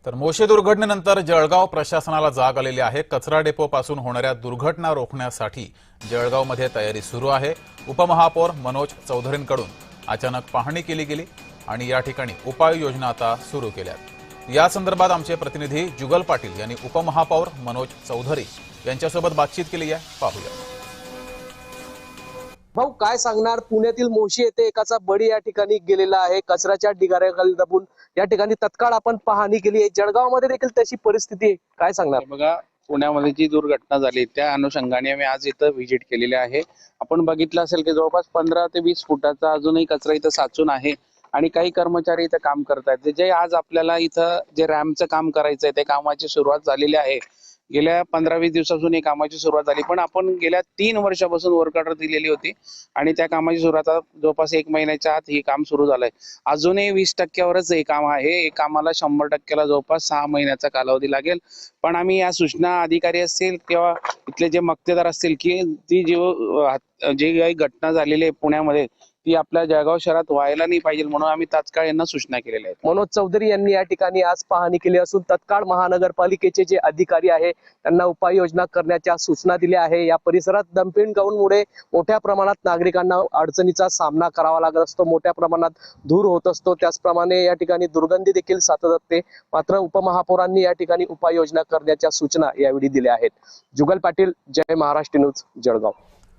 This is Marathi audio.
तर मोशी दुर्घटनेनंतर जळगाव प्रशासनाला जाग आलेली आहे। कचरा डेपो पासून होणाऱ्या दुर्घटना रोखण्यासाठी जळगावमध्ये तयारी सुरू आहे। उपमहापौर मनोज चौधरींकडून अचानक पाहणी केली गेली आणि या ठिकाणी उपाययोजना आता सुरू केल्यात। या संदर्भात आमचे प्रतिनिधी जुगल पाटील यांनी उपमहापौर मनोज चौधरी यांच्यासोबत बातचीत केली आहे, पाहूया। भाऊ, काय सांगणार? पुण्यातील मोशी येथे एकाचा बळी या ठिकाणी गेलेला आहे। कचऱ्याच्या ढिगाऱ्याखाली दबून या ठिकाणी तत्काळ आपण पाहणी केली आहे। जळगावमध्ये देखील तशी परिस्थिती आहे, काय सांगणार? बघा, पुण्यामध्ये जी दुर्घटना झाली त्या अनुषंगाने आम्ही आज इथं व्हिजिट केलेले आहे। आपण बघितलं असेल की जवळपास 15 ते 20 फुटाचा अजूनही कचरा इथं साचून आहे आणि काही कर्मचारी इथं काम करतात। जे आज आपल्याला इथं जे रॅम्पचं काम करायचं आहे, ते कामाची सुरुवात झालेली आहे। गेल्या 15-20 दिवसापासून ही कामाची सुरुवात झाली, पण आपण गेल्या 3 वर्षापासून वर्क ऑर्डर दिलेली होती आणि त्या कामाची सुरुवात जवळपास 1 महिन्याच्या आत हे काम सुरू झालंय। अजूनही 20% हे काम आहे। हे कामाला 100%ला जवळपास 6 महिन्याचा कालावधी लागेल। पण आम्ही या सूचना अधिकारी असतील किंवा इथले जे मक्तेदार असतील की ती जी काही घटना झालेली आहे पुण्यामध्ये, ती आपल्या जळगाव शहरात व्हायला नाही पाहिजे म्हणून आम्ही तात्काळ यांना सूचना केलेल्या आहेत। मनोज चौधरी यांनी या ठिकाणी आज पाहणी केली असून तत्काळ महानगरपालिकेचे जे अधिकारी आहे त्यांना उपाययोजना करण्याच्या सूचना दिल्या आहे। या परिसरात डम्पिंग ग्राउंडमुळे मोठ्या प्रमाणात नागरिकांना अडचणीचा सामना करावा लागत असतो, मोठ्या प्रमाणात धूर होत असतो, त्याचप्रमाणे या ठिकाणी दुर्गंधी देखील साचत असते। मात्र उपमहापौरांनी या ठिकाणी उपाययोजना करण्याच्या सूचना यावेळी दिल्या आहेत। जुगल पाटील, जय महाराष्ट्र न्यूज, जळगाव।